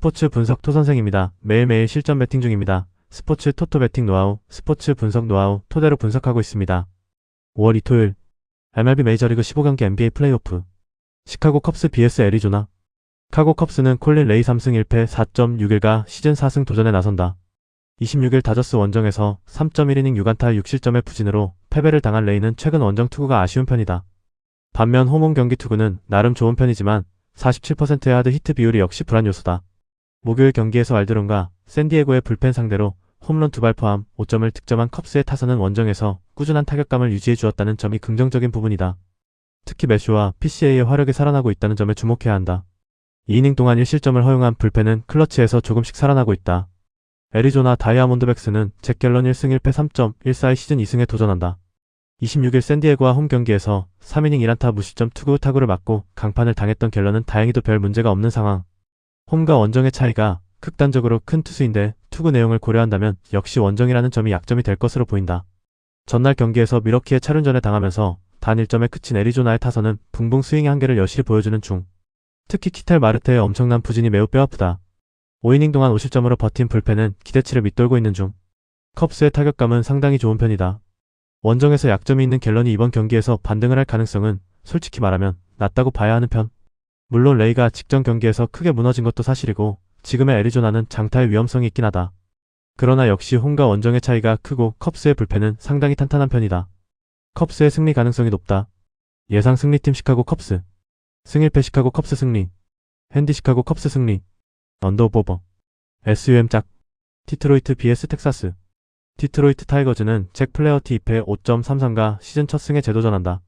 스포츠 분석 토선생입니다. 매일매일 실전 배팅 중입니다. 스포츠 토토 배팅 노하우, 스포츠 분석 노하우 토대로 분석하고 있습니다. 5월 2 토요일 MLB 메이저리그 15경기 NBA 플레이오프 시카고 컵스 vs 애리조나. 시카고 컵스는 콜린 레이 3승 1패 4.61가 시즌 4승 도전에 나선다. 26일 다저스 원정에서 3.1이닝 6안타 6실점의 부진으로 패배를 당한 레이는 최근 원정 투구가 아쉬운 편이다. 반면 홈홈 경기 투구는 나름 좋은 편이지만 47%의 하드 히트 비율이 역시 불안 요소다. 목요일 경기에서 알드론과 샌디에고의 불펜 상대로 홈런 2발 포함 5점을 득점한 컵스의 타선은 원정에서 꾸준한 타격감을 유지해 주었다는 점이 긍정적인 부분이다. 특히 매쇼와 PCA의 화력이 살아나고 있다는 점에 주목해야 한다. 2이닝 동안 1실점을 허용한 불펜은 클러치에서 조금씩 살아나고 있다. 애리조나 다이아몬드백스는 잭 갤런 1승 1패 3.14의 시즌 2승에 도전한다. 26일 샌디에고와 홈 경기에서 3이닝 1안타 무실점 투구 타구를 맞고 강판을 당했던 갤런은 다행히도 별 문제가 없는 상황. 홈과 원정의 차이가 극단적으로 큰 투수인데 투구 내용을 고려한다면 역시 원정이라는 점이 약점이 될 것으로 보인다. 전날 경기에서 미러키의 차륜전에 당하면서 단 1점에 그친 애리조나의 타선은 붕붕 스윙의 한계를 여실히 보여주는 중. 특히 키텔 마르테의 엄청난 부진이 매우 뼈아프다. 5이닝 동안 5실점으로 버틴 불펜은 기대치를 밑돌고 있는 중. 컵스의 타격감은 상당히 좋은 편이다. 원정에서 약점이 있는 갤런이 이번 경기에서 반등을 할 가능성은 솔직히 말하면 낮다고 봐야 하는 편. 물론 레이가 직전 경기에서 크게 무너진 것도 사실이고 지금의 애리조나는 장타의 위험성이 있긴 하다. 그러나 역시 홈과 원정의 차이가 크고 컵스의 불펜은 상당히 탄탄한 편이다. 컵스의 승리 가능성이 높다. 예상 승리팀 시카고 컵스. 승1패 시카고 컵스 승리. 핸디 시카고 컵스 승리. 언더오버. SUM 짝. 디트로이트 vs 텍사스. 디트로이트 타이거즈는 잭 플레어티 2패 5.33가 시즌 첫 승에 재도전한다.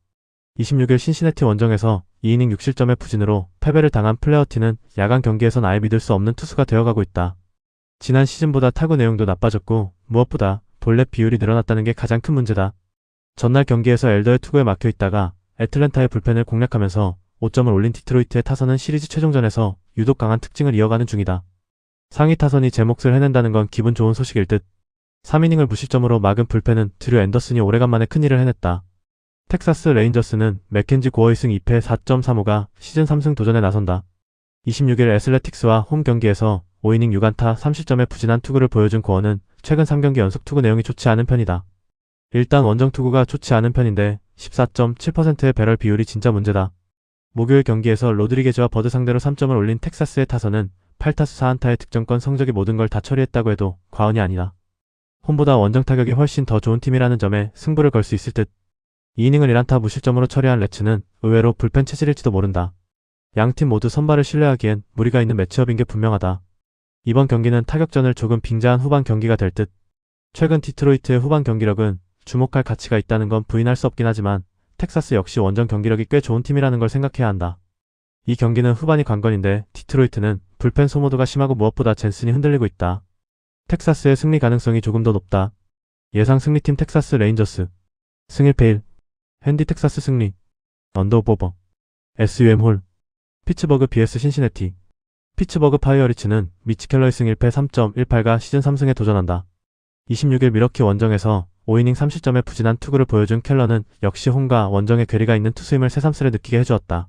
26일 신시내티 원정에서 2이닝 6실점의 부진으로 패배를 당한 플레어티는 야간 경기에선 아예 믿을 수 없는 투수가 되어가고 있다. 지난 시즌보다 타구 내용도 나빠졌고 무엇보다 볼넷 비율이 늘어났다는 게 가장 큰 문제다. 전날 경기에서 엘더의 투구에 막혀있다가 애틀랜타의 불펜을 공략하면서 5점을 올린 디트로이트의 타선은 시리즈 최종전에서 유독 강한 특징을 이어가는 중이다. 상위 타선이 제 몫을 해낸다는 건 기분 좋은 소식일 듯. 3이닝을 무실점으로 막은 불펜은 드류 앤더슨이 오래간만에 큰일을 해냈다. 텍사스 레인저스는 맥켄지 고어 2승 2패 4.35가 시즌 3승 도전에 나선다. 26일 애슬레틱스와 홈 경기에서 5이닝 6안타 3실점의 부진한 투구를 보여준 고어는 최근 3경기 연속 투구 내용이 좋지 않은 편이다. 일단 원정 투구가 좋지 않은 편인데 14.7%의 배럴 비율이 진짜 문제다. 목요일 경기에서 로드리게즈와 버드 상대로 3점을 올린 텍사스의 타선은 8타수 4안타의 득점권 성적이 모든 걸 다 처리했다고 해도 과언이 아니다. 홈보다 원정 타격이 훨씬 더 좋은 팀이라는 점에 승부를 걸 수 있을 듯. 2이닝을 1안타 무실점으로 처리한 레츠는 의외로 불펜 체질일지도 모른다. 양팀 모두 선발을 신뢰하기엔 무리가 있는 매치업인 게 분명하다. 이번 경기는 타격전을 조금 빙자한 후반 경기가 될 듯. 최근 디트로이트의 후반 경기력은 주목할 가치가 있다는 건 부인할 수 없긴 하지만 텍사스 역시 원정 경기력이 꽤 좋은 팀이라는 걸 생각해야 한다. 이 경기는 후반이 관건인데 디트로이트는 불펜 소모도가 심하고 무엇보다 젠슨이 흔들리고 있다. 텍사스의 승리 가능성이 조금 더 높다. 예상 승리팀 텍사스 레인저스. 승 1패 1. 핸디 텍사스 승리. 언더오버. SUM 홀. 피츠버그 vs 신시내티. 피츠버그 파이어리츠는 미치 켈러의 승 1패 3.18가 시즌 3승에 도전한다. 26일 미러키 원정에서 5이닝 3실점의 부진한 투구를 보여준 켈러는 역시 홈과 원정의 괴리가 있는 투수임을 새삼스레 느끼게 해주었다.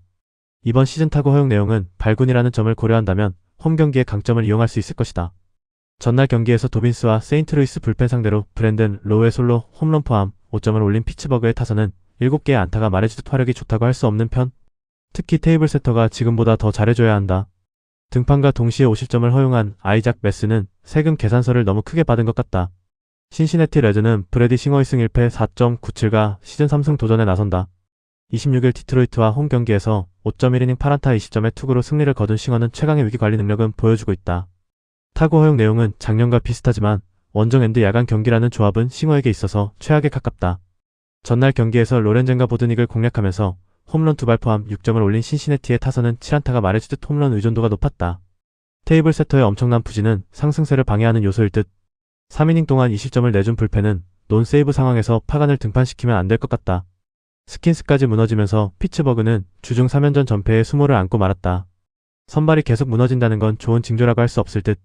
이번 시즌 타구 허용 내용은 발군이라는 점을 고려한다면 홈 경기의 강점을 이용할 수 있을 것이다. 전날 경기에서 도빈스와 세인트루이스 불펜 상대로 브랜든 로우의 솔로 홈런 포함 5점을 올린 피츠버그의 타선은 7개의 안타가 말해주듯 화력이 좋다고 할 수 없는 편. 특히 테이블 세터가 지금보다 더 잘해줘야 한다. 등판과 동시에 5실점을 허용한 아이작 메스는 세금 계산서를 너무 크게 받은 것 같다. 신시내티 레드는 브래디 싱어의 승 1패 4.97가 시즌 3승 도전에 나선다. 26일 디트로이트와 홈 경기에서 5.1이닝 8안타 20점의 투구로 승리를 거둔 싱어는 최강의 위기관리 능력은 보여주고 있다. 타구 허용 내용은 작년과 비슷하지만 원정 앤드 야간 경기라는 조합은 싱어에게 있어서 최악에 가깝다. 전날 경기에서 로렌젠과 보드닉을 공략하면서 홈런 2발 포함 6점을 올린 신시내티의 타선은 7안타가 말해주듯 홈런 의존도가 높았다. 테이블 세터의 엄청난 부진은 상승세를 방해하는 요소일 듯. 3이닝 동안 2실점을 내준 불펜은 논세이브 상황에서 파간을 등판시키면 안 될 것 같다. 스킨스까지 무너지면서 피츠버그는 주중 3연전 전패에 수모를 안고 말았다. 선발이 계속 무너진다는 건 좋은 징조라고 할 수 없을 듯.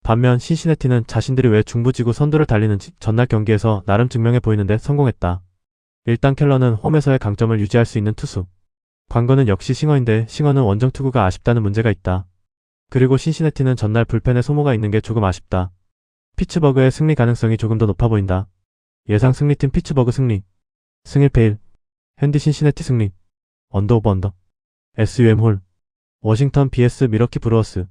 반면 신시내티는 자신들이 왜 중부지구 선두를 달리는지 전날 경기에서 나름 증명해 보이는데 성공했다. 일단 켈러는 홈에서의 강점을 유지할 수 있는 투수. 관건은 역시 싱어인데 싱어는 원정 투구가 아쉽다는 문제가 있다. 그리고 신시내티는 전날 불펜에 소모가 있는 게 조금 아쉽다. 피츠버그의 승리 가능성이 조금 더 높아 보인다. 예상 승리팀 피츠버그 승리. 승 1패 1. 핸디 신시내티 승리. 언더 오버 언더. SUM 홀. 워싱턴 vs 미러키 브루어스.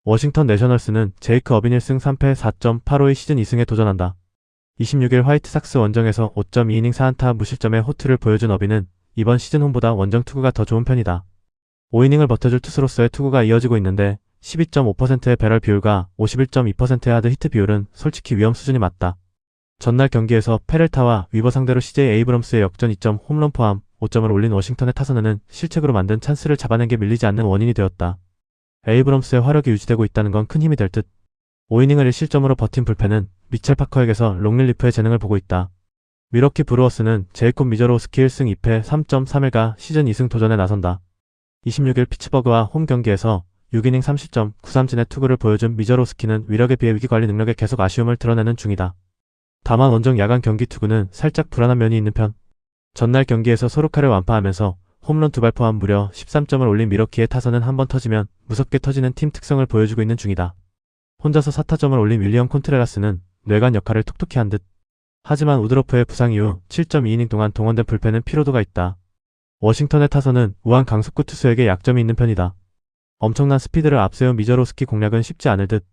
워싱턴 내셔널스는 제이크 어빈 1승 3패 4.85의 시즌 2승에 도전한다. 26일 화이트삭스 원정에서 5.2이닝 4안타 무실점의 호투를 보여준 어빈은 이번 시즌 홈보다 원정 투구가 더 좋은 편이다. 5이닝을 버텨줄 투수로서의 투구가 이어지고 있는데 12.5%의 배럴 비율과 51.2%의 하드 히트 비율은 솔직히 위험 수준이 맞다. 전날 경기에서 페렐타와 위버 상대로 CJ 에이브럼스의 역전 2점 홈런 포함 5점을 올린 워싱턴의 타선은 실책으로 만든 찬스를 잡아낸 게 밀리지 않는 원인이 되었다. 에이브럼스의 화력이 유지되고 있다는 건 큰 힘이 될 듯. 5이닝을 1실점으로 버틴 불펜은 미첼 파커에게서 롱릴리프의 재능을 보고 있다. 미러키 브루어스는 제이콥 미저로우스키 1승 2패 3.31가 시즌 2승 도전에 나선다. 26일 피츠버그와 홈 경기에서 6이닝 3실점 9삼진의 투구를 보여준 미저로우스키는 위력에 비해 위기관리 능력에 계속 아쉬움을 드러내는 중이다. 다만 원정 야간 경기 투구는 살짝 불안한 면이 있는 편. 전날 경기에서 소르카를 완파하면서 홈런 2발 포함 무려 13점을 올린 미러키의 타선은 한번 터지면 무섭게 터지는 팀 특성을 보여주고 있는 중이다. 혼자서 4타점을 올린 윌리엄 콘트레라스는 뇌관 역할을 톡톡히 한 듯. 하지만 우드러프의 부상 이후 7.2이닝 동안 동원된 불펜은 피로도가 있다. 워싱턴의 타선은 우한 강속구 투수에게 약점이 있는 편이다. 엄청난 스피드를 앞세운 미저로스키 공략은 쉽지 않을 듯.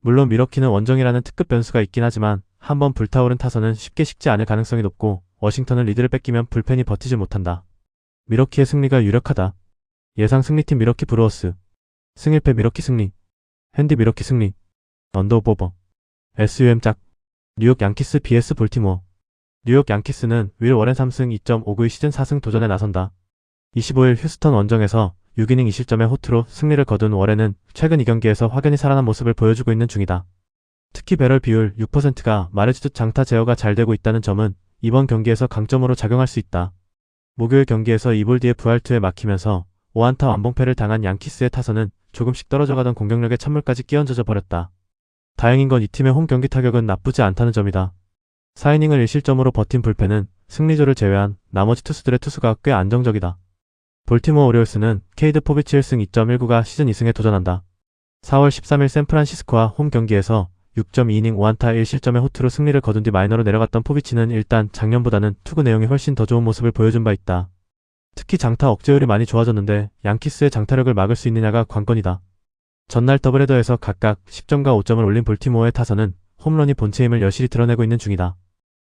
물론 미러키는 원정이라는 특급 변수가 있긴 하지만 한번 불타오른 타선은 쉽게 식지 않을 가능성이 높고 워싱턴은 리드를 뺏기면 불펜이 버티지 못한다. 미러키의 승리가 유력하다. 예상 승리팀 미러키 브루어스. 승 1패 미러키 승리. 핸디 미러키 승리. 언더 오버. SUM 짝. 뉴욕 양키스 vs 볼티모어. 뉴욕 양키스는 윌 워렌 3승 2.59의 시즌 4승 도전에 나선다. 25일 휴스턴 원정에서 6이닝 2실점의 호투로 승리를 거둔 워렌은 최근 2경기에서 확연히 살아난 모습을 보여주고 있는 중이다. 특히 배럴 비율 6%가 말해주듯 장타 제어가 잘 되고 있다는 점은 이번 경기에서 강점으로 작용할 수 있다. 목요일 경기에서 이볼디의 부활투에 막히면서 5안타 완봉패를 당한 양키스의 타선은 조금씩 떨어져가던 공격력에 찬물까지 끼얹어져 버렸다. 다행인 건 이 팀의 홈 경기 타격은 나쁘지 않다는 점이다. 4이닝을 1실점으로 버틴 불펜은 승리조를 제외한 나머지 투수들의 투수가 꽤 안정적이다. 볼티모어 오리올스는 케이드 포비치 1승 2.19가 시즌 2승에 도전한다. 4월 13일 샌프란시스코와 홈 경기에서 6.2이닝 5안타 1실점의 호투로 승리를 거둔 뒤 마이너로 내려갔던 포비치는 일단 작년보다는 투구 내용이 훨씬 더 좋은 모습을 보여준 바 있다. 특히 장타 억제율이 많이 좋아졌는데 양키스의 장타력을 막을 수 있느냐가 관건이다. 전날 더블헤더에서 각각 10점과 5점을 올린 볼티모어의 타선은 홈런이 본체 힘을 여실히 드러내고 있는 중이다.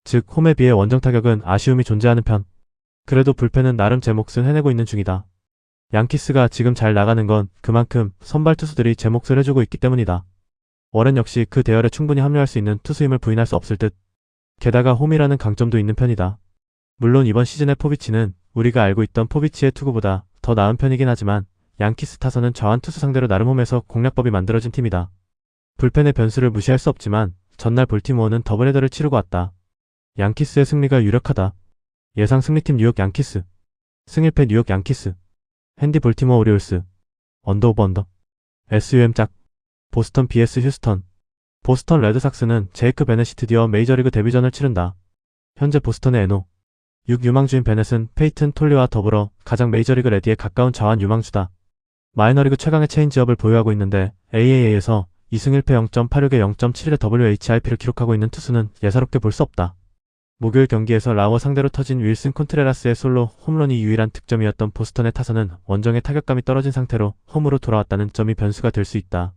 즉 홈에 비해 원정 타격은 아쉬움이 존재하는 편. 그래도 불펜은 나름 제 몫은 해내고 있는 중이다. 양키스가 지금 잘 나가는 건 그만큼 선발 투수들이 제 몫을 해주고 있기 때문이다. 워렌 역시 그 대열에 충분히 합류할 수 있는 투수임을 부인할 수 없을 듯. 게다가 홈이라는 강점도 있는 편이다. 물론 이번 시즌의 포비치는 우리가 알고 있던 포비치의 투구보다 더 나은 편이긴 하지만 양키스 타선은 저한 투수 상대로 나름 홈에서 공략법이 만들어진 팀이다. 불펜의 변수를 무시할 수 없지만 전날 볼티모어는 더블헤더를 치르고 왔다. 양키스의 승리가 유력하다. 예상 승리팀 뉴욕 양키스. 승 1패 뉴욕 양키스. 핸디 볼티모어 오리올스. 언더 오버 언더. SUM 짝. 보스턴 vs 휴스턴. 보스턴 레드삭스는 제이크 베넷이 드디어 메이저리그 데뷔전을 치른다. 현재 보스턴의 NO 6 유망주인 베넷은 페이튼 톨리와 더불어 가장 메이저리그 레디에 가까운 좌완 유망주다. 마이너리그 최강의 체인지업을 보유하고 있는데 AAA에서 2승 1패 0.86에 0.71의 WHIP를 기록하고 있는 투수는 예사롭게 볼 수 없다. 목요일 경기에서 라워 상대로 터진 윌슨 콘트레라스의 솔로 홈런이 유일한 득점이었던 보스턴의 타선은 원정의 타격감이 떨어진 상태로 홈으로 돌아왔다는 점이 변수가 될 수 있다.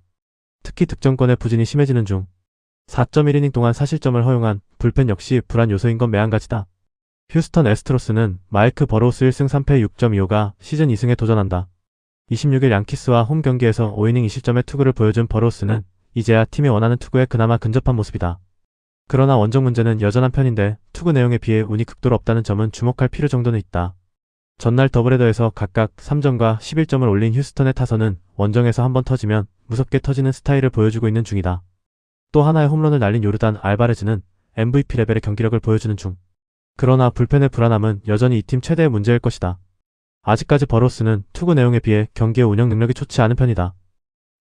특히 득점권의 부진이 심해지는 중 4.1이닝 동안 4실점을 허용한 불펜 역시 불안 요소인 건 매한가지다. 휴스턴 애스트로스는 마이크 버로우스 1승 3패 6.25가 시즌 2승에 도전한다. 26일 양키스와 홈 경기에서 5이닝 2실점의 투구를 보여준 버로우스는 이제야 팀이 원하는 투구에 그나마 근접한 모습이다. 그러나 원정 문제는 여전한 편인데 투구 내용에 비해 운이 극도로 없다는 점은 주목할 필요 정도는 있다. 전날 더블헤더에서 각각 3점과 11점을 올린 휴스턴의 타선은 원정에서 한번 터지면 무섭게 터지는 스타일을 보여주고 있는 중이다. 또 하나의 홈런을 날린 요르단 알바레즈는 MVP 레벨의 경기력을 보여주는 중. 그러나 불펜의 불안함은 여전히 이 팀 최대의 문제일 것이다. 아직까지 버로스는 투구 내용에 비해 경기의 운영 능력이 좋지 않은 편이다.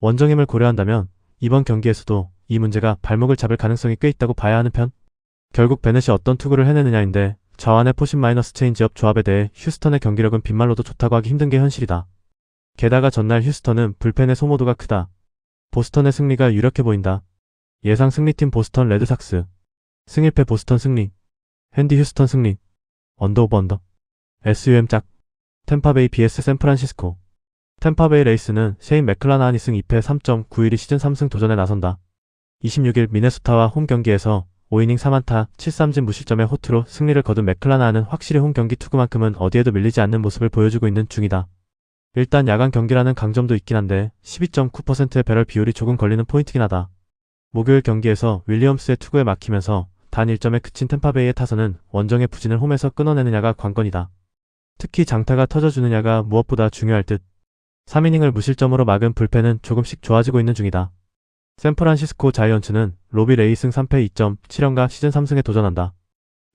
원정임을 고려한다면 이번 경기에서도 이 문제가 발목을 잡을 가능성이 꽤 있다고 봐야 하는 편. 결국 베넷이 어떤 투구를 해내느냐인데 좌완의 포신 마이너스 체인지업 조합에 대해 휴스턴의 경기력은 빗말로도 좋다고 하기 힘든 게 현실이다. 게다가 전날 휴스턴은 불펜의 소모도가 크다. 보스턴의 승리가 유력해 보인다. 예상 승리팀 보스턴 레드삭스. 승일패 보스턴 승리. 핸디 휴스턴 승리. 언더 오버 언더. SUM 짝. 템파베이 vs 샌프란시스코. 템파베이 레이스는 셰인 맥클라나한이 승 2패 3.91이 시즌 3승 도전에 나선다. 26일 미네소타와 홈 경기에서 5이닝 3안타 7삼진 무실점의 호투로 승리를 거둔 맥클라나한은 확실히 홈 경기 투구만큼은 어디에도 밀리지 않는 모습을 보여주고 있는 중이다. 일단 야간 경기라는 강점도 있긴 한데 12.9%의 배럴 비율이 조금 걸리는 포인트긴 하다. 목요일 경기에서 윌리엄스의 투구에 막히면서 단 1점에 그친 템파베이의 타선은 원정의 부진을 홈에서 끊어내느냐가 관건이다. 특히 장타가 터져주느냐가 무엇보다 중요할 듯. 3이닝을 무실점으로 막은 불펜은 조금씩 좋아지고 있는 중이다. 샌프란시스코 자이언츠는 로비 레이 승 3패 2.7연가 시즌 3승에 도전한다.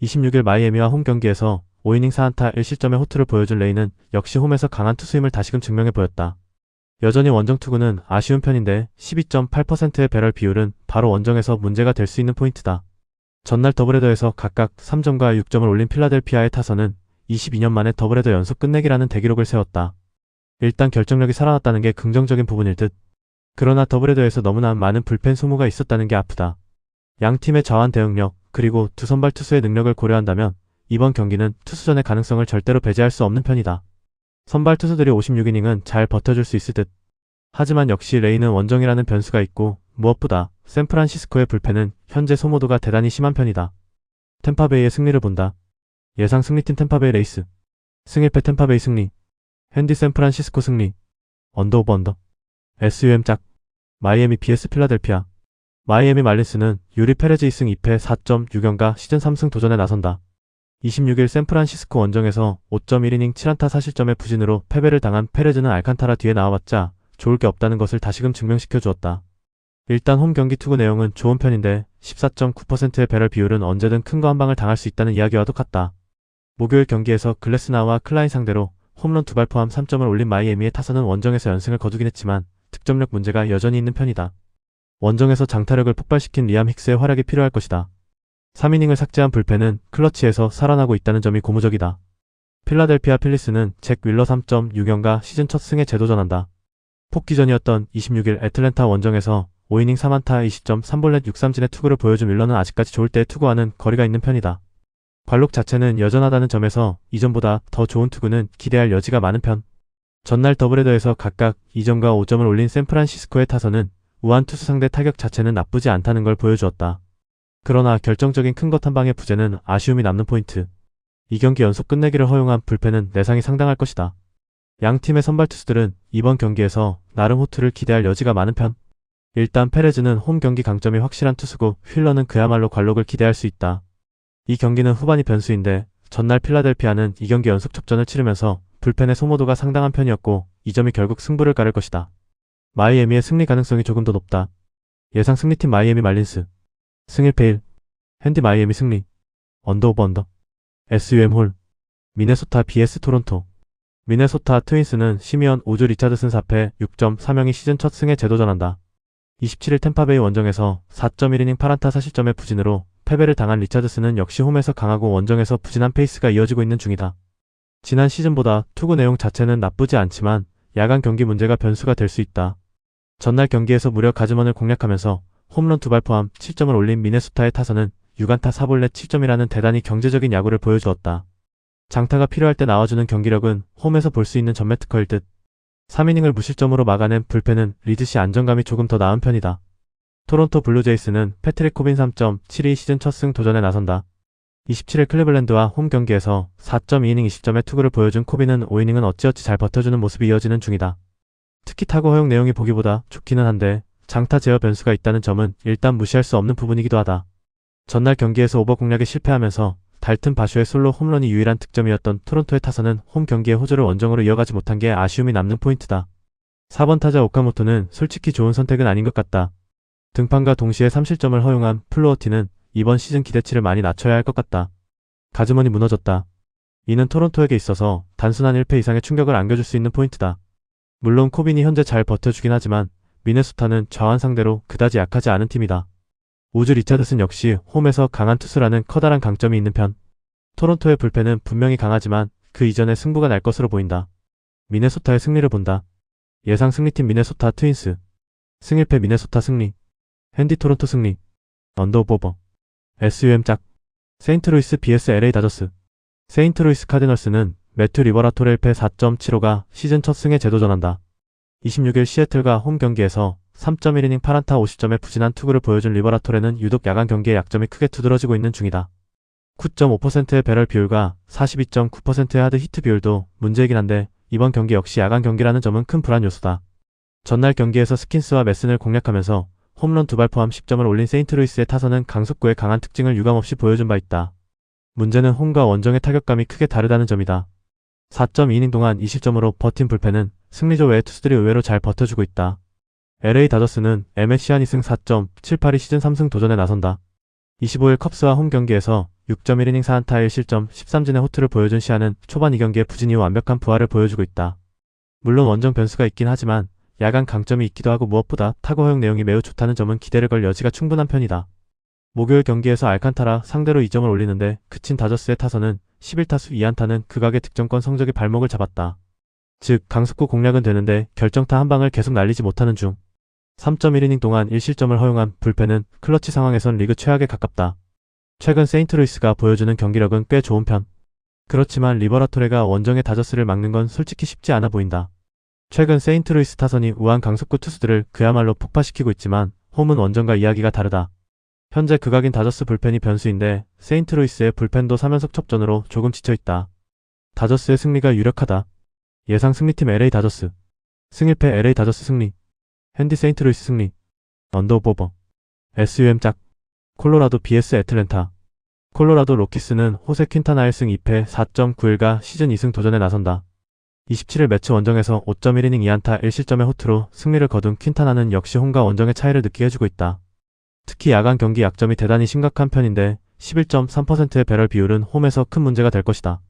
26일 마이애미와 홈 경기에서 5이닝 4안타 1실점의 호투를 보여준 레이는 역시 홈에서 강한 투수임을 다시금 증명해 보였다. 여전히 원정 투구는 아쉬운 편인데 12.8%의 배럴 비율은 바로 원정에서 문제가 될 수 있는 포인트다. 전날 더블헤더에서 각각 3점과 6점을 올린 필라델피아의 타선은 22년 만에 더블헤더 연속 끝내기라는 대기록을 세웠다. 일단 결정력이 살아났다는 게 긍정적인 부분일 듯. 그러나 더블헤더에서 너무나 많은 불펜 소모가 있었다는 게 아프다. 양 팀의 자완 대응력 그리고 두 선발 투수의 능력을 고려한다면 이번 경기는 투수전의 가능성을 절대로 배제할 수 없는 편이다. 선발 투수들이 56이닝은 잘 버텨줄 수 있을 듯. 하지만 역시 레이는 원정이라는 변수가 있고 무엇보다 샌프란시스코의 불펜은 현재 소모도가 대단히 심한 편이다. 템파베이의 승리를 본다. 예상 승리팀 템파베이 레이스. 승일패 템파베이 승리. 핸디 샌프란시스코 승리. 언더 오버 언더. SUM 짝. 마이애미 vs 필라델피아. 마이애미 말린스는 유리 페레즈 2승 2패 4.6연가 시즌 3승 도전에 나선다. 26일 샌프란시스코 원정에서 5.1이닝 7안타 4실점의 부진으로 패배를 당한 페레즈는 알칸타라 뒤에 나와봤자 좋을 게 없다는 것을 다시금 증명시켜 주었다. 일단 홈 경기 투구 내용은 좋은 편인데 14.9%의 배럴 비율은 언제든 큰 거 한 방을 당할 수 있다는 이야기와도 같다. 목요일 경기에서 글래스나와 클라인 상대로 홈런 2발 포함 3점을 올린 마이애미의 타선은 원정에서 연승을 거두긴 했지만 득점력 문제가 여전히 있는 편이다. 원정에서 장타력을 폭발시킨 리암 힉스의 활약이 필요할 것이다. 3이닝을 삭제한 불펜은 클러치에서 살아나고 있다는 점이 고무적이다. 필라델피아 필리스는 잭 윌러 3.6연가 시즌 첫 승에 재도전한다. 폭기전이었던 26일 애틀랜타 원정에서 5이닝 3안타 20점 3볼넷 6삼진의 투구를 보여준 윌러는 아직까지 좋을 때의 투구와는 거리가 있는 편이다. 관록 자체는 여전하다는 점에서 이전보다 더 좋은 투구는 기대할 여지가 많은 편. 전날 더블헤더에서 각각 2점과 5점을 올린 샌프란시스코의 타선은 우한 투수 상대 타격 자체는 나쁘지 않다는 걸 보여주었다. 그러나 결정적인 큰 것 한 방의 부재는 아쉬움이 남는 포인트. 이 경기 연속 끝내기를 허용한 불펜은 내상이 상당할 것이다. 양 팀의 선발 투수들은 이번 경기에서 나름 호투를 기대할 여지가 많은 편. 일단 페레즈는 홈 경기 강점이 확실한 투수고 휠러는 그야말로 관록을 기대할 수 있다. 이 경기는 후반이 변수인데 전날 필라델피아는 이 경기 연속 접전을 치르면서 불펜의 소모도가 상당한 편이었고 이 점이 결국 승부를 가를 것이다. 마이애미의 승리 가능성이 조금 더 높다. 예상 승리팀 마이애미 말린스. 승일패 1. 핸디 마이애미 승리. 언더 오버 언더. SUM 홀. 미네소타 vs 토론토. 미네소타 트윈스는 시미언 우주 리차드슨 4패 6.3형이 시즌 첫 승에 재도전한다. 27일 템파베이 원정에서 4.1이닝 8안타 4실점의 부진으로 패배를 당한 리차드슨은 역시 홈에서 강하고 원정에서 부진한 페이스가 이어지고 있는 중이다. 지난 시즌보다 투구 내용 자체는 나쁘지 않지만 야간 경기 문제가 변수가 될 수 있다. 전날 경기에서 무려 가즈먼을 공략하면서 홈런 2발 포함 7점을 올린 미네소타의 타선은 6안타 4볼넷 7점이라는 대단히 경제적인 야구를 보여주었다. 장타가 필요할 때 나와주는 경기력은 홈에서 볼 수 있는 전매 특허일 듯. 3이닝을 무실점으로 막아낸 불펜은 리드시 안정감이 조금 더 나은 편이다. 토론토 블루제이스는 패트릭 코빈 3.72 시즌 첫 승 도전에 나선다. 27일 클리블랜드와 홈 경기에서 4.2이닝 20점의 투구를 보여준 코빈은 5이닝은 어찌어찌 잘 버텨주는 모습이 이어지는 중이다. 특히 타구 허용 내용이 보기보다 좋기는 한데 장타 제어 변수가 있다는 점은 일단 무시할 수 없는 부분이기도 하다. 전날 경기에서 오버 공략에 실패하면서 달튼 바쇼의 솔로 홈런이 유일한 득점이었던 토론토의 타선은 홈 경기의 호조를 원정으로 이어가지 못한 게 아쉬움이 남는 포인트다. 4번 타자 오카모토는 솔직히 좋은 선택은 아닌 것 같다. 등판과 동시에 3실점을 허용한 플로어티는 이번 시즌 기대치를 많이 낮춰야 할 것 같다. 가즈먼이 무너졌다. 이는 토론토에게 있어서 단순한 1패 이상의 충격을 안겨줄 수 있는 포인트다. 물론 코빈이 현재 잘 버텨주긴 하지만 미네소타는 좌완 상대로 그다지 약하지 않은 팀이다. 우즈 리차드슨 역시 홈에서 강한 투수라는 커다란 강점이 있는 편. 토론토의 불펜은 분명히 강하지만 그 이전에 승부가 날 것으로 보인다. 미네소타의 승리를 본다. 예상 승리팀 미네소타 트윈스. 승일패 미네소타 승리. 핸디 토론토 승리. 언더오버. SUM 짝. 세인트루이스 vs LA 다저스. 세인트루이스 카디널스는 매튜 리버라토렐 패 4.75가 시즌 첫 승에 재도전한다. 26일 시애틀과 홈 경기에서 3.1이닝 8안타 50점의 부진한 투구를 보여준 리버라토레는 유독 야간 경기의 약점이 크게 두드러지고 있는 중이다. 9.5%의 배럴 비율과 42.9%의 하드 히트 비율도 문제이긴 한데 이번 경기 역시 야간 경기라는 점은 큰 불안 요소다. 전날 경기에서 스킨스와 메슨을 공략하면서 홈런 2발 포함 10점을 올린 세인트루이스의 타선은 강속구의 강한 특징을 유감없이 보여준 바 있다. 문제는 홈과 원정의 타격감이 크게 다르다는 점이다. 4.2이닝 동안 20점으로 버틴 불펜은 승리조 외의 투수들이 의외로 잘 버텨주고 있다. LA 다저스는 MSC한 2승 4.78이 시즌 3승 도전에 나선다. 25일 컵스와 홈 경기에서 6.1이닝 4안타 1실점 13진의 호투를 보여준 시아는 초반 2경기의 부진 이후 완벽한 부활을 보여주고 있다. 물론 원정 변수가 있긴 하지만 야간 강점이 있기도 하고 무엇보다 타구 허용 내용이 매우 좋다는 점은 기대를 걸 여지가 충분한 편이다. 목요일 경기에서 알칸타라 상대로 2점을 올리는데 그친 다저스의 타선은 11타수 2안타는 극악의 득점권 성적이 발목을 잡았다. 즉 강속구 공략은 되는데 결정타 한 방을 계속 날리지 못하는 중. 3.1이닝 동안 1실점을 허용한 불펜은 클러치 상황에선 리그 최악에 가깝다. 최근 세인트루이스가 보여주는 경기력은 꽤 좋은 편. 그렇지만 리버라토레가 원정의 다저스를 막는 건 솔직히 쉽지 않아 보인다. 최근 세인트루이스 타선이 우한 강속구 투수들을 그야말로 폭파시키고 있지만 홈은 원정과 이야기가 다르다. 현재 극악인 다저스 불펜이 변수인데 세인트루이스의 불펜도 3연속 첩전으로 조금 지쳐있다. 다저스의 승리가 유력하다. 예상 승리팀 LA 다저스. 승일패 LA 다저스 승리. 핸디 세인트루이스 승리. 언더오버. SUM 짝. 콜로라도 vs 애틀랜타. 콜로라도 로키스는 호세 퀸타나의 승 2패 4.91가 시즌 2승 도전에 나선다. 27일 매치 원정에서 5.1이닝 2안타 1실점의 호투로 승리를 거둔 퀸타나는 역시 홈과 원정의 차이를 느끼게 해주고 있다. 특히 야간 경기 약점이 대단히 심각한 편인데 11.3%의 배럴 비율은 홈에서 큰 문제가 될 것이다.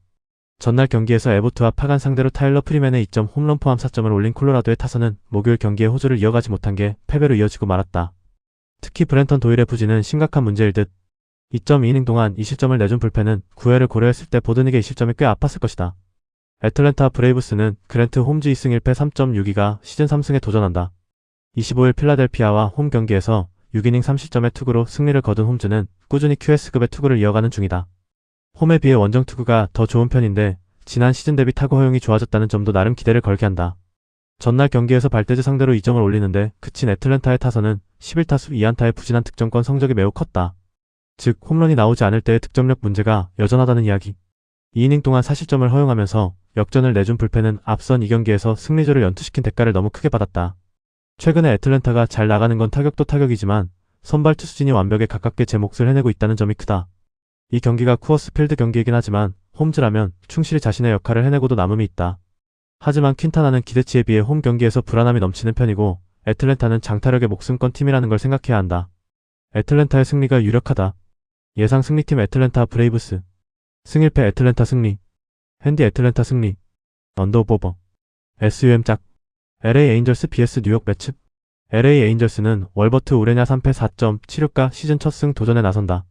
전날 경기에서 에보트와 파간 상대로 타일러 프리맨의 2점 홈런 포함 4점을 올린 콜로라도의 타선은 목요일 경기의 호주를 이어가지 못한 게 패배로 이어지고 말았다. 특히 브랜턴 도일의 부진은 심각한 문제일 듯. 2.2이닝 동안 2실점을 내준 불펜은 9회를 고려했을 때 보드닉의 2실점이 꽤 아팠을 것이다. 애틀랜타 브레이브스는 그랜트 홈즈 2승 1패 3.62가 시즌 3승에 도전한다. 25일 필라델피아와 홈 경기에서 6이닝 3실점의 투구로 승리를 거둔 홈즈는 꾸준히 QS급의 투구를 이어가는 중이다. 홈에 비해 원정 투구가 더 좋은 편인데 지난 시즌 대비 타구 허용이 좋아졌다는 점도 나름 기대를 걸게 한다. 전날 경기에서 발대즈 상대로 2점을 올리는데 그친 애틀랜타의 타선은 11타수 2안타의 부진한 득점권 성적이 매우 컸다. 즉 홈런이 나오지 않을 때의 득점력 문제가 여전하다는 이야기. 2이닝 동안 4실점을 허용하면서 역전을 내준 불펜은 앞선 2경기에서 승리조를 연투시킨 대가를 너무 크게 받았다. 최근에 애틀랜타가 잘 나가는 건 타격도 타격이지만 선발 투수진이 완벽에 가깝게 제 몫을 해내고 있다는 점이 크다. 이 경기가 쿠어스 필드 경기이긴 하지만 홈즈라면 충실히 자신의 역할을 해내고도 남음이 있다. 하지만 퀸타나는 기대치에 비해 홈 경기에서 불안함이 넘치는 편이고 애틀랜타는 장타력의 목숨권 팀이라는 걸 생각해야 한다. 애틀랜타의 승리가 유력하다. 예상 승리팀 애틀랜타 브레이브스. 승일패 애틀랜타 승리. 핸디 애틀랜타 승리. 언더오버. SUM 짝. LA 에인절스 vs 뉴욕 매치. LA 에인절스는 월버트 우레냐 3패 4.76가 시즌 첫 승 도전에 나선다.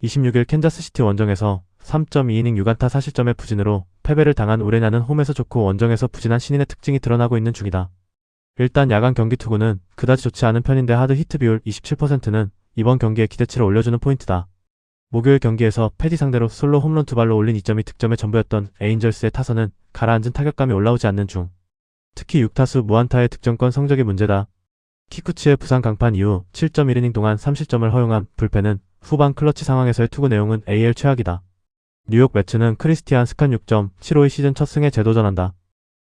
26일 캔자스시티 원정에서 3.2이닝 6안타 4실점의 부진으로 패배를 당한 우레냐는 홈에서 좋고 원정에서 부진한 신인의 특징이 드러나고 있는 중이다. 일단 야간 경기 투구는 그다지 좋지 않은 편인데 하드 히트 비율 27%는 이번 경기에 기대치를 올려주는 포인트다. 목요일 경기에서 패디 상대로 솔로 홈런 2발로 올린 2점이 득점의 전부였던 에인절스의 타선은 가라앉은 타격감이 올라오지 않는 중. 특히 6타수 무안타의 득점권 성적이 문제다. 키쿠치의 부상 강판 이후 7.1이닝 동안 3실점을 허용한 불펜은 후반 클러치 상황에서의 투구 내용은 AL 최악이다. 뉴욕 매츠는 크리스티안 스칸 6.75의 시즌 첫 승에 재도전한다.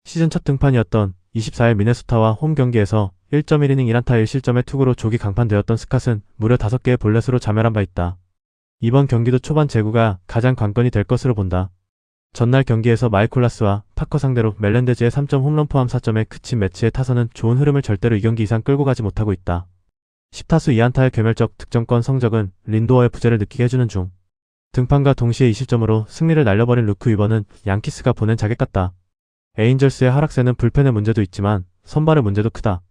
시즌 첫 등판이었던 24일 미네소타와 홈 경기에서 1.1이닝 1안타 1실점의 투구로 조기 강판되었던 스캇은 무려 5개의 볼넷으로 자멸한 바 있다. 이번 경기도 초반 제구가 가장 관건이 될 것으로 본다. 전날 경기에서 마이콜라스와 파커 상대로 멜렌데즈의 3점 홈런 포함 4점에 그친 매치의 타선은 좋은 흐름을 절대로 2경기 이상 끌고 가지 못하고 있다. 10타수 2안타의 괴멸적 득점권 성적은 린도어의 부재를 느끼게 해주는 중. 등판과 동시에 2실점으로 승리를 날려버린 루크 위버는 양키스가 보낸 자객 같다. 에인절스의 하락세는 불펜의 문제도 있지만 선발의 문제도 크다.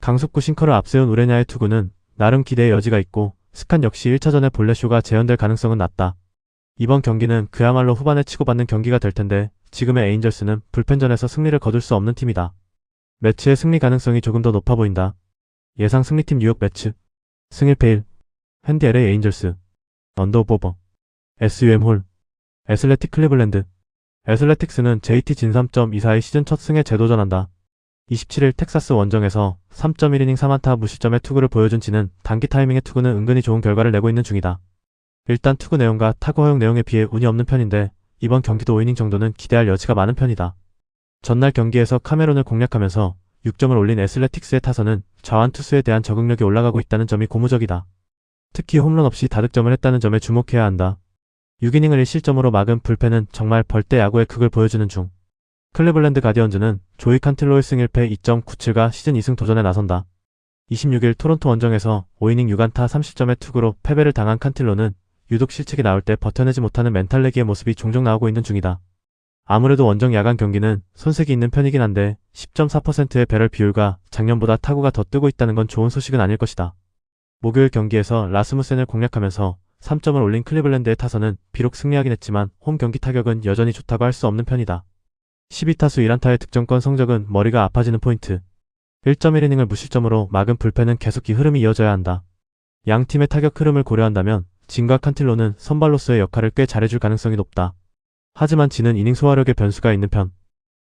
강속구 싱커를 앞세운 우레냐의 투구는 나름 기대의 여지가 있고 스칸 역시 1차전의 볼넷쇼가 재현될 가능성은 낮다. 이번 경기는 그야말로 후반에 치고받는 경기가 될 텐데 지금의 에인절스는 불펜전에서 승리를 거둘 수 없는 팀이다. 매치의 승리 가능성이 조금 더 높아 보인다. 예상 승리팀 뉴욕 매츠. 승 1패 1. 핸디 LA 에인절스. 언더오버. SUM 홀. 애슬레틱 클리블랜드. 애슬레틱스는 JT 진 3.24의 시즌 첫 승에 재도전한다. 27일 텍사스 원정에서 3.1이닝 3안타 무실점의 투구를 보여준 지는 단기 타이밍의 투구는 은근히 좋은 결과를 내고 있는 중이다. 일단 투구 내용과 타구 허용 내용에 비해 운이 없는 편인데 이번 경기도 5이닝 정도는 기대할 여지가 많은 편이다. 전날 경기에서 카메론을 공략하면서 6점을 올린 애슬레틱스의 타선은 좌완 투수에 대한 적응력이 올라가고 있다는 점이 고무적이다. 특히 홈런 없이 다득점을 했다는 점에 주목해야 한다. 6이닝을 1실점으로 막은 불펜은 정말 벌떼 야구의 극을 보여주는 중. 클리블랜드 가디언즈는 조이 칸틸로의 승 1패 2.97가 시즌 2승 도전에 나선다. 26일 토론토 원정에서 5이닝 6안타 30점의 투구로 패배를 당한 칸틸로는 유독 실책이 나올 때 버텨내지 못하는 멘탈 내기의 모습이 종종 나오고 있는 중이다. 아무래도 원정 야간 경기는 손색이 있는 편이긴 한데 10.4%의 배럴 비율과 작년보다 타구가 더 뜨고 있다는 건 좋은 소식은 아닐 것이다. 목요일 경기에서 라스무센을 공략하면서 3점을 올린 클리블랜드의 타선은 비록 승리하긴 했지만 홈 경기 타격은 여전히 좋다고 할 수 없는 편이다. 12타수 1안타의 득점권 성적은 머리가 아파지는 포인트. 1.1이닝을 무실점으로 막은 불펜은 계속 이 흐름이 이어져야 한다. 양 팀의 타격 흐름을 고려한다면 진과 칸틸로는 선발로서의 역할을 꽤 잘해줄 가능성이 높다. 하지만 진은 이닝 소화력의 변수가 있는 편.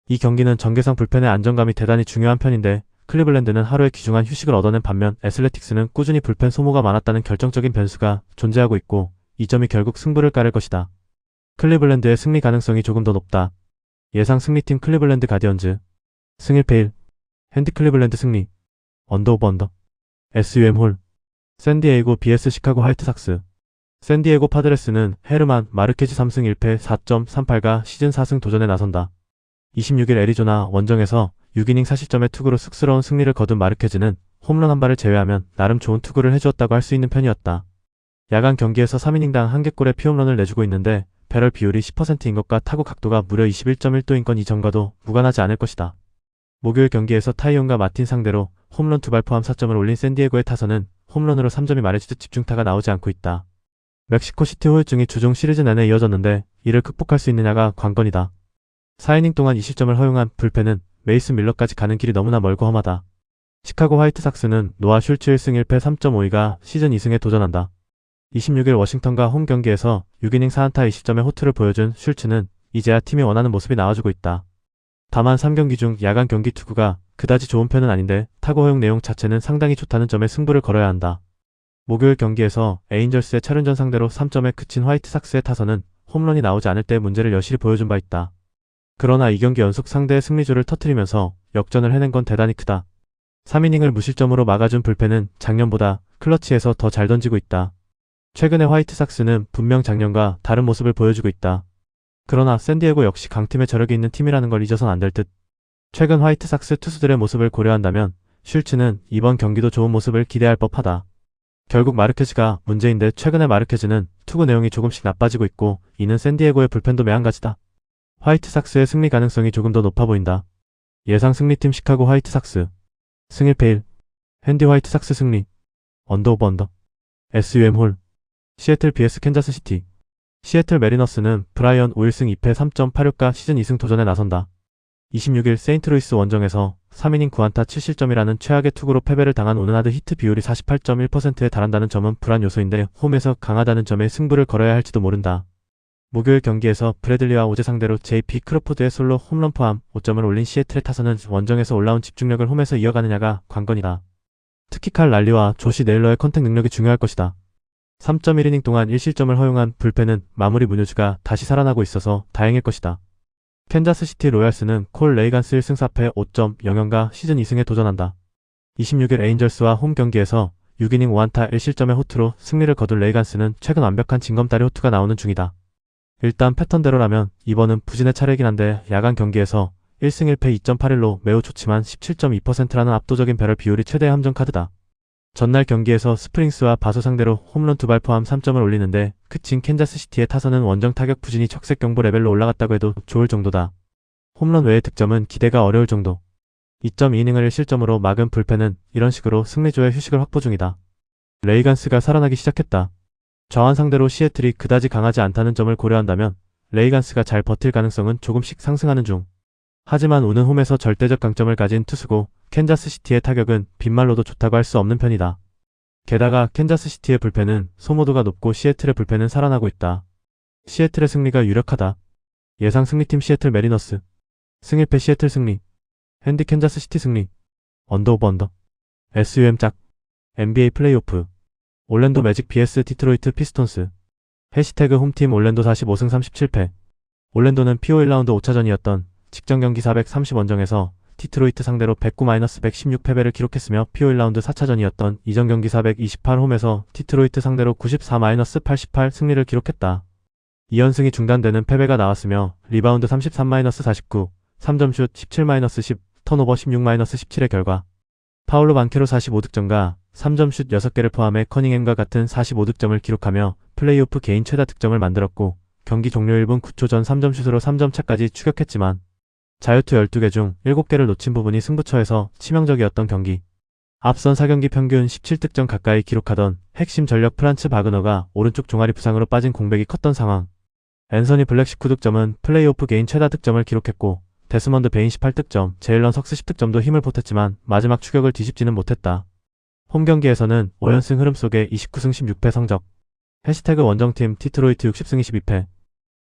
이 경기는 전개상 불펜의 안정감이 대단히 중요한 편인데 클리블랜드는 하루에 귀중한 휴식을 얻어낸 반면 애슬레틱스는 꾸준히 불펜 소모가 많았다는 결정적인 변수가 존재하고 있고 이 점이 결국 승부를 가를 것이다. 클리블랜드의 승리 가능성이 조금 더 높다. 예상 승리팀 클리블랜드 가디언즈. 승 1패 1. 핸디 클리블랜드 승리. 언더오버 언더. SUM 홀. 샌디에이고 vs 시카고 화이트삭스. 샌디에고 파드레스는 헤르만 마르케지 3승 1패 4.38가 시즌 4승 도전에 나선다. 26일 애리조나 원정에서 6이닝 4실점의 투구로 쑥스러운 승리를 거둔 마르케즈는 홈런 한 발을 제외하면 나름 좋은 투구를 해주었다고 할 수 있는 편이었다. 야간 경기에서 3이닝당 1개골의 피홈런을 내주고 있는데 배럴 비율이 10%인 것과 타구 각도가 무려 21.1도인 건 이전과도 무관하지 않을 것이다. 목요일 경기에서 타이온과 마틴 상대로 홈런 2발 포함 4점을 올린 샌디에고의 타선은 홈런으로 3점이 말해주듯 집중타가 나오지 않고 있다. 멕시코시티 후유증이 주중 시리즈 내내 이어졌는데 이를 극복할 수 있느냐가 관건이다. 4이닝 동안 2실점을 허용한 불펜은 메이슨 밀러까지 가는 길이 너무나 멀고 험하다. 시카고 화이트삭스는 노아 슐츠 1승 1패 3.52가 시즌 2승에 도전한다. 26일 워싱턴과 홈 경기에서 6이닝 4안타 2실점의 호투를 보여준 슐츠는 이제야 팀이 원하는 모습이 나와주고 있다. 다만 3경기 중 야간 경기 투구가 그다지 좋은 편은 아닌데 타구 허용 내용 자체는 상당히 좋다는 점에 승부를 걸어야 한다. 목요일 경기에서 에인절스의 차륜전 상대로 3점에 그친 화이트삭스의 타선은 홈런이 나오지 않을 때 문제를 여실히 보여준 바 있다. 그러나 2경기 연속 상대의 승리조를 터뜨리면서 역전을 해낸 건 대단히 크다. 3이닝을 무실점으로 막아준 불펜은 작년보다 클러치에서 더 잘 던지고 있다. 최근에 화이트삭스는 분명 작년과 다른 모습을 보여주고 있다. 그러나 샌디에고 역시 강팀의 저력이 있는 팀이라는 걸 잊어선 안 될 듯. 최근 화이트삭스 투수들의 모습을 고려한다면 슐츠는 이번 경기도 좋은 모습을 기대할 법하다. 결국 마르케즈가 문제인데 최근에 마르케즈는 투구 내용이 조금씩 나빠지고 있고 이는 샌디에고의 불펜도 매한가지다. 화이트삭스의 승리 가능성이 조금 더 높아 보인다. 예상 승리팀 시카고 화이트삭스. 승 1패 1. 핸디 화이트삭스 승리. 언더오버 언더. SUM 홀. 시애틀 vs 캔자스시티. 시애틀 메리너스는 브라이언 5일승 2패 3.86가 시즌 2승 도전에 나선다. 26일 세인트루이스 원정에서 3이닝 9안타 7실점이라는 최악의 투구로 패배를 당한 오는하드 히트 비율이 48.1%에 달한다는 점은 불안 요소인데 홈에서 강하다는 점에 승부를 걸어야 할지도 모른다. 목요일 경기에서 브래들리와 오제 상대로 JP 크로포드의 솔로 홈런 포함 5점을 올린 시애틀의 타선은 원정에서 올라온 집중력을 홈에서 이어가느냐가 관건이다. 특히 칼 랄리와 조시 네일러의 컨택 능력이 중요할 것이다. 3.1이닝 동안 1실점을 허용한 불펜은 마무리 문효주가 다시 살아나고 있어서 다행일 것이다. 캔자스시티 로얄스는 콜 레이간스 1승 4패 5.00가 시즌 2승에 도전한다. 26일 에인절스와 홈 경기에서 6이닝 5안타 1실점의 호투로 승리를 거둔 레이간스는 최근 완벽한 징검다리 호투가 나오는 중이다. 일단 패턴대로라면 이번은 부진의 차례이긴 한데 야간 경기에서 1승 1패 2.81로 매우 좋지만 17.2%라는 압도적인 배럴 비율이 최대의 함정 카드다. 전날 경기에서 스프링스와 바소 상대로 홈런 2발 포함 3점을 올리는데 그친 캔자스시티의 타선은 원정 타격 부진이 적색 경보 레벨로 올라갔다고 해도 좋을 정도다. 홈런 외의 득점은 기대가 어려울 정도. 2.2이닝을 1실점으로 막은 불펜은 이런 식으로 승리조의 휴식을 확보 중이다. 레이간스가 살아나기 시작했다. 좌완 상대로 시애틀이 그다지 강하지 않다는 점을 고려한다면 레이간스가 잘 버틸 가능성은 조금씩 상승하는 중. 하지만 우는 홈에서 절대적 강점을 가진 투수고 캔자스시티의 타격은 빗말로도 좋다고 할 수 없는 편이다. 게다가 캔자스시티의 불펜은 소모도가 높고 시애틀의 불펜은 살아나고 있다. 시애틀의 승리가 유력하다. 예상 승리팀 시애틀 메리너스. 승일패 시애틀 승리. 핸디 캔자스시티 승리. 언더 오버 언더. SUM 짝. NBA 플레이오프. 올랜도 매직 vs 디트로이트 피스톤스. 해시태그 홈팀 올랜도 45승 37패. 올랜도는 PO 1라운드 5차전이었던 직전 경기 430원정에서 디트로이트 상대로 109-116 패배를 기록했으며 PO 1라운드 4차전이었던 이전 경기 428홈에서 디트로이트 상대로 94-88 승리를 기록했다. 2연승이 중단되는 패배가 나왔으며 리바운드 33-49, 3점슛 17-10, 턴오버 16-17의 결과 파울로 반케로 45득점과 3점슛 6개를 포함해 커닝햄과 같은 45득점을 기록하며 플레이오프 개인 최다 득점을 만들었고 경기 종료 1분 9초 전 3점슛으로 3점 차까지 추격했지만 자유투 12개 중 7개를 놓친 부분이 승부처에서 치명적이었던 경기. 앞선 4경기 평균 17득점 가까이 기록하던 핵심 전력 프란츠 바그너가 오른쪽 종아리 부상으로 빠진 공백이 컸던 상황. 앤서니 블랙 19득점은 플레이오프 개인 최다 득점을 기록했고 데스먼드 베인 18득점, 제일런 석스 10득점도 힘을 보탰지만 마지막 추격을 뒤집지는 못했다. 홈경기에서는 5연승 흐름 속에 29승 16패 성적. 해시태그 원정팀 디트로이트 60승 22패.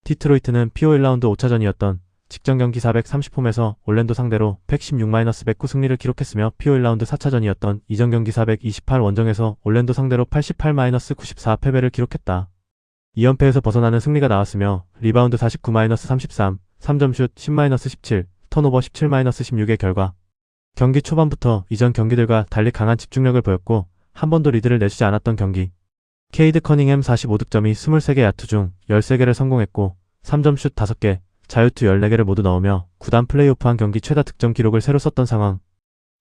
디트로이트는 PO 1라운드 5차전이었던 직전 경기 430홈에서 올랜도 상대로 116-109 승리를 기록했으며 PO 1라운드 4차전이었던 이전 경기 428 원정에서 올랜도 상대로 88-94 패배를 기록했다. 2연패에서 벗어나는 승리가 나왔으며 리바운드 49-33, 3점슛 10-17, 턴오버 17-16의 결과 경기 초반부터 이전 경기들과 달리 강한 집중력을 보였고 한 번도 리드를 내주지 않았던 경기. 케이드 커닝햄 45득점이 23개 야투 중 13개를 성공했고 3점슛 5개, 자유투 14개를 모두 넣으며 구단 플레이오프 한 경기 최다 득점 기록을 새로 썼던 상황.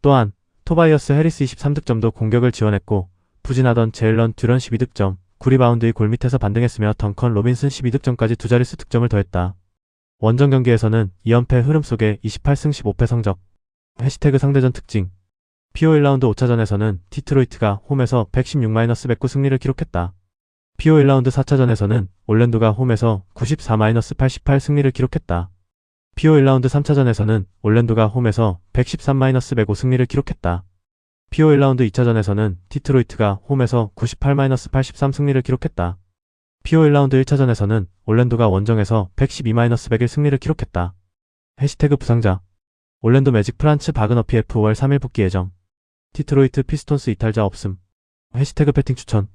또한 토바이어스 해리스 23득점도 공격을 지원했고 부진하던 제일런 듀런 12득점, 9리바운드의 골 밑에서 반등했으며 덩컨 로빈슨 12득점까지 두 자릿수 득점을 더했다. 원정 경기에서는 2연패 흐름 속에 28승 15패 성적. 해시태그 상대전 특징. PO 1라운드 5차전에서는 디트로이트가 홈에서 116-109 승리를 기록했다. PO 1라운드 4차전에서는 올랜도가 홈에서 94-88 승리를 기록했다. PO 1라운드 3차전에서는 올랜도가 홈에서 113-105 승리를 기록했다. PO 1라운드 2차전에서는 디트로이트가 홈에서 98-83 승리를 기록했다. PO 1라운드 1차전에서는 올랜도가 원정에서 112-101 승리를 기록했다. 해시태그 부상자. 올랜도 매직 프란츠 바그너 PF 5월 3일 복귀 예정. 디트로이트 피스톤스 이탈자 없음. 해시태그 배팅 추천.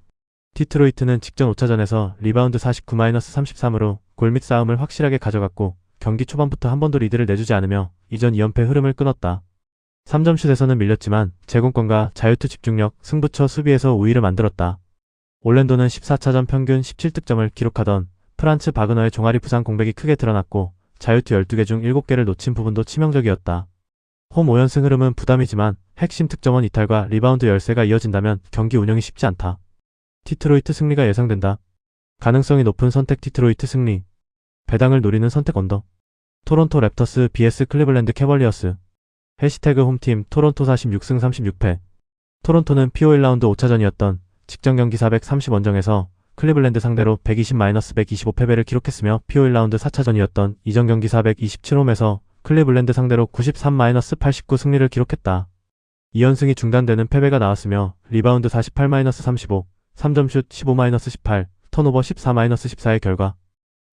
디트로이트는 직전 5차전에서 리바운드 49-33으로 골밑 싸움을 확실하게 가져갔고 경기 초반부터 한 번도 리드를 내주지 않으며 이전 2연패 흐름을 끊었다. 3점슛에서는 밀렸지만 제공권과 자유투 집중력, 승부처 수비에서 우위를 만들었다. 올랜도는 14차전 평균 17득점을 기록하던 프란츠 바그너의 종아리 부상 공백이 크게 드러났고 자유투 12개 중 7개를 놓친 부분도 치명적이었다. 홈 5연승 흐름은 부담이지만 핵심 득점원 이탈과 리바운드 열세가 이어진다면 경기 운영이 쉽지 않다. 디트로이트 승리가 예상된다. 가능성이 높은 선택 디트로이트 승리. 배당을 노리는 선택 언더. 토론토 랩터스 vs 클리블랜드 캐벌리어스. 해시태그 홈팀 토론토 46승 36패. 토론토는 PO 1라운드 5차전이었던 직전 경기 430원정에서 클리블랜드 상대로 120-125 패배를 기록했으며 PO 1라운드 4차전이었던 이전 경기 427홈에서 클리블랜드 상대로 93-89 승리를 기록했다. 2연승이 중단되는 패배가 나왔으며 리바운드 48-35, 3점슛 15-18, 턴오버 14-14의 결과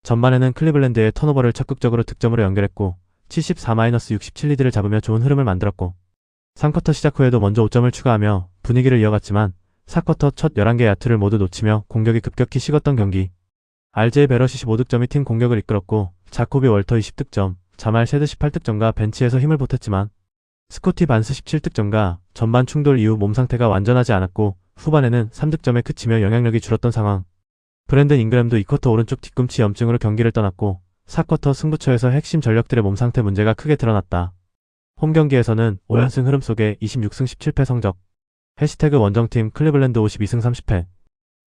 전반에는 클리블랜드의 턴오버를 적극적으로 득점으로 연결했고 74-67 리드를 잡으며 좋은 흐름을 만들었고 3쿼터 시작 후에도 먼저 5점을 추가하며 분위기를 이어갔지만 4쿼터 첫 11개 야투를 모두 놓치며 공격이 급격히 식었던 경기. RJ 베럿이 15득점이 팀 공격을 이끌었고 자코비 월터 20득점, 자말 셰드 18득점과 벤치에서 힘을 보탰지만 스코티 반스 17득점과 전반 충돌 이후 몸 상태가 완전하지 않았고 후반에는 3득점에 그치며 영향력이 줄었던 상황. 브랜든 잉그램도 2쿼터 오른쪽 뒤꿈치 염증으로 경기를 떠났고 4쿼터 승부처에서 핵심 전력들의 몸 상태 문제가 크게 드러났다. 홈 경기에서는 5연승 흐름 속에 26승 17패 성적. 해시태그 원정팀 클리블랜드 52승 30패.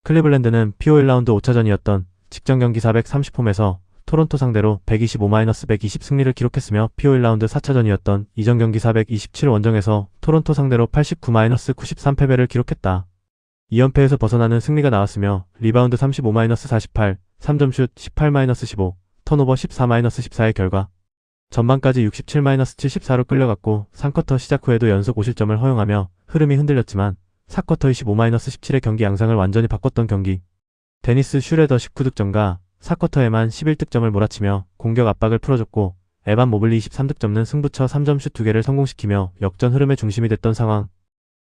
클리블랜드는 PO 1라운드 5차전이었던 직전 경기 430홈에서 토론토 상대로 125-120 승리를 기록했으며 PO 1라운드 4차전이었던 이전 경기 427 원정에서 토론토 상대로 89-93 패배를 기록했다. 2연패에서 벗어나는 승리가 나왔으며 리바운드 35-48, 3점슛 18-15, 턴오버 14-14의 결과 전반까지 67-74로 끌려갔고 3쿼터 시작 후에도 연속 5실점을 허용하며 흐름이 흔들렸지만 4쿼터 25-17의 경기 양상을 완전히 바꿨던 경기. 데니스 슈레더 19득점과 4쿼터에만 11득점을 몰아치며 공격 압박을 풀어줬고 에반 모블리 23득점는 승부처 3점슛 2개를 성공시키며 역전 흐름의 중심이 됐던 상황.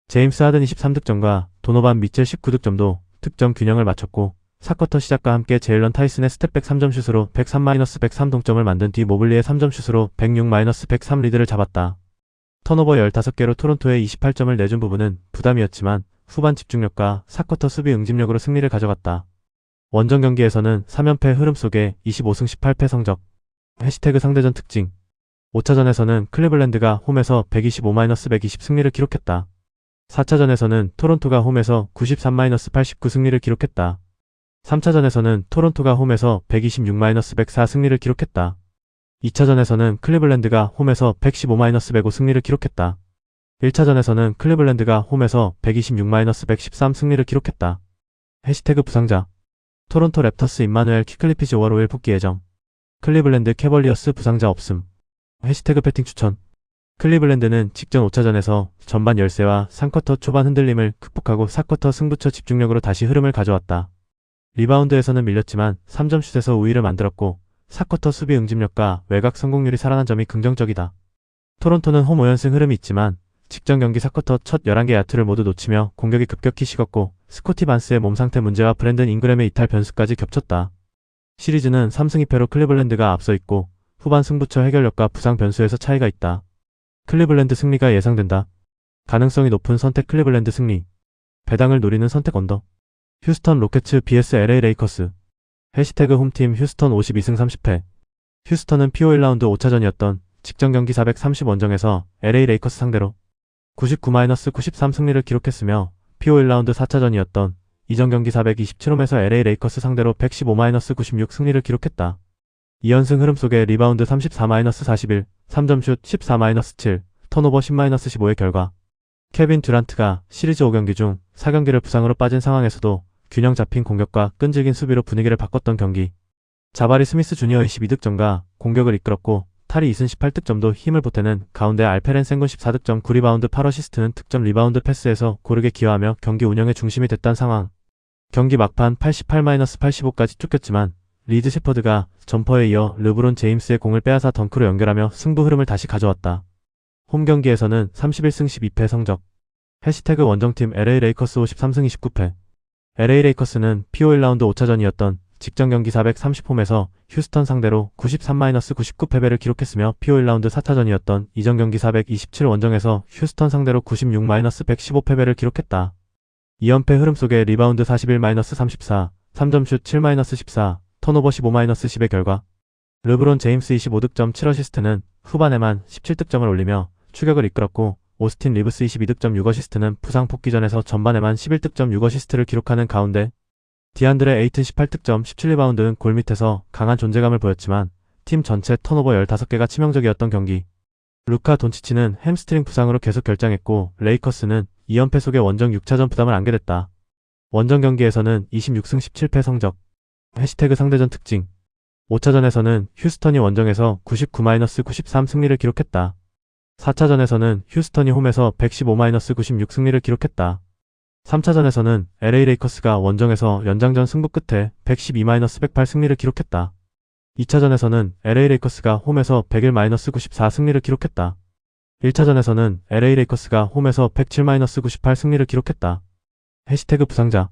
제임스 하든 23득점과 도노반 미첼 19득점도 득점 균형을 맞췄고 4쿼터 시작과 함께 제일런 타이슨의 스텝백 3점슛으로 103-103 동점을 만든 뒤 모블리의 3점슛으로 106-103 리드를 잡았다. 턴오버 15개로 토론토에 28점을 내준 부분은 부담이었지만 후반 집중력과 4쿼터 수비 응집력으로 승리를 가져갔다. 원정 경기에서는 3연패 흐름 속에 25승 18패 성적. 해시태그 상대전 특징. 5차전에서는 클리블랜드가 홈에서 125-120 승리를 기록했다. 4차전에서는 토론토가 홈에서 93-89 승리를 기록했다. 3차전에서는 토론토가 홈에서 126-104 승리를 기록했다. 2차전에서는 클리블랜드가 홈에서 115-105 승리를 기록했다. 1차전에서는 클리블랜드가 홈에서 126-113 승리를 기록했다. 해시태그 부상자. 토론토 랩터스 임마누엘 키클리피지 5월 5일 복귀 예정. 클리블랜드 캐벌리어스 부상자 없음. 해시태그 배팅 추천. 클리블랜드는 직전 5차전에서 전반 열세와 3쿼터 초반 흔들림을 극복하고 4쿼터 승부처 집중력으로 다시 흐름을 가져왔다. 리바운드에서는 밀렸지만 3점슛에서 우위를 만들었고 4쿼터 수비 응집력과 외곽 성공률이 살아난 점이 긍정적이다. 토론토는 홈 5연승 흐름이 있지만 직전 경기 4쿼터 첫 11개 야투를 모두 놓치며 공격이 급격히 식었고 스코티 반스의 몸 상태 문제와 브랜든 잉그램의 이탈 변수까지 겹쳤다. 시리즈는 3승 2패로 클리블랜드가 앞서 있고 후반 승부처 해결력과 부상 변수에서 차이가 있다. 클리블랜드 승리가 예상된다. 가능성이 높은 선택 클리블랜드 승리. 배당을 노리는 선택 언더. 휴스턴 로켓츠 vs LA 레이커스. 해시태그 홈팀 휴스턴 52승 30패. 휴스턴은 PO 1라운드 5차전이었던 직전 경기 430 원정에서 LA 레이커스 상대로 99-93 승리를 기록했으며 PO 1라운드 4차전이었던 이전 경기 427홈에서 LA 레이커스 상대로 115-96 승리를 기록했다. 2연승 흐름 속에 리바운드 34-41, 3점슛 14-7, 턴오버 10-15의 결과 케빈 듀란트가 시리즈 5경기 중 4경기를 부상으로 빠진 상황에서도 균형 잡힌 공격과 끈질긴 수비로 분위기를 바꿨던 경기. 자바리 스미스 주니어의 12득점과 공격을 이끌었고 타리 이슨 18득점도 힘을 보태는 가운데 알페렌 생군 14득점 9리바운드 8어시스트는 득점 리바운드 패스에서 고르게 기여하며 경기 운영의 중심이 됐던 상황. 경기 막판 88-85까지 쫓겼지만 리드 셰퍼드가 점퍼에 이어 르브론 제임스의 공을 빼앗아 덩크로 연결하며 승부 흐름을 다시 가져왔다. 홈 경기에서는 31승 12패 성적. 해시태그 원정팀 LA 레이커스 53승 29패. LA 레이커스는 PO 1라운드 5차전이었던 직전 경기 430홈에서 휴스턴 상대로 93-99 패배를 기록했으며 PO 1라운드 4차전이었던 이전 경기 427 원정에서 휴스턴 상대로 96-115 패배를 기록했다. 2연패 흐름 속에 리바운드 41-34, 3점슛 7-14, 턴오버 15-10의 결과 르브론 제임스 25득점 7어시스트는 후반에만 17득점을 올리며 추격을 이끌었고 오스틴 리브스 22득점 6어시스트는 부상 복귀전에서 전반에만 11득점 6어시스트를 기록하는 가운데 디안드레 에이튼 18득점 17리바운드는 골 밑에서 강한 존재감을 보였지만 팀 전체 턴오버 15개가 치명적이었던 경기. 루카 돈치치는 햄스트링 부상으로 계속 결장했고 레이커스는 2연패 속에 원정 6차전 부담을 안게 됐다. 원정 경기에서는 26승 17패 성적. 해시태그 상대전 특징. 5차전에서는 휴스턴이 원정에서 99-93 승리를 기록했다. 4차전에서는 휴스턴이 홈에서 115-96 승리를 기록했다. 3차전에서는 LA 레이커스가 원정에서 연장전 승부 끝에 112-108 승리를 기록했다. 2차전에서는 LA 레이커스가 홈에서 101-94 승리를 기록했다. 1차전에서는 LA 레이커스가 홈에서 107-98 승리를 기록했다. 해시태그 부상자.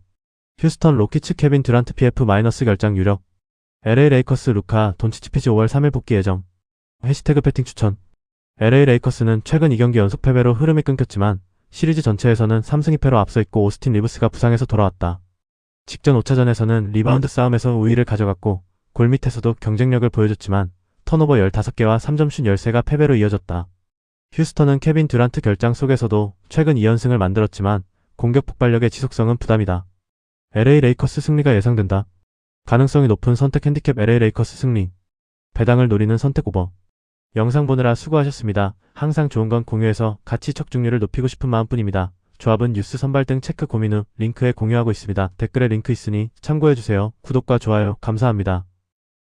휴스턴 로키츠 케빈 듀란트 PF- 결장 유력. LA 레이커스 루카 돈치치 피지 5월 3일 복귀 예정. 해시태그 배팅 추천. LA 레이커스는 최근 2경기 연속 패배로 흐름이 끊겼지만 시리즈 전체에서는 3승 2패로 앞서 있고 오스틴 리브스가 부상에서 돌아왔다. 직전 5차전에서는 리바운드 싸움에서 우위를 가져갔고 골 밑에서도 경쟁력을 보여줬지만 턴오버 15개와 3점슛 13가 패배로 이어졌다. 휴스턴은 케빈 듀란트 결장 속에서도 최근 2연승을 만들었지만 공격 폭발력의 지속성은 부담이다. LA 레이커스 승리가 예상된다. 가능성이 높은 선택 핸디캡 LA 레이커스 승리. 배당을 노리는 선택 오버. 영상 보느라 수고하셨습니다. 항상 좋은 건 공유해서 가치 적중률을 높이고 싶은 마음뿐입니다. 조합은 뉴스 선발 등 체크 고민 후 링크에 공유하고 있습니다. 댓글에 링크 있으니 참고해주세요. 구독과 좋아요 감사합니다.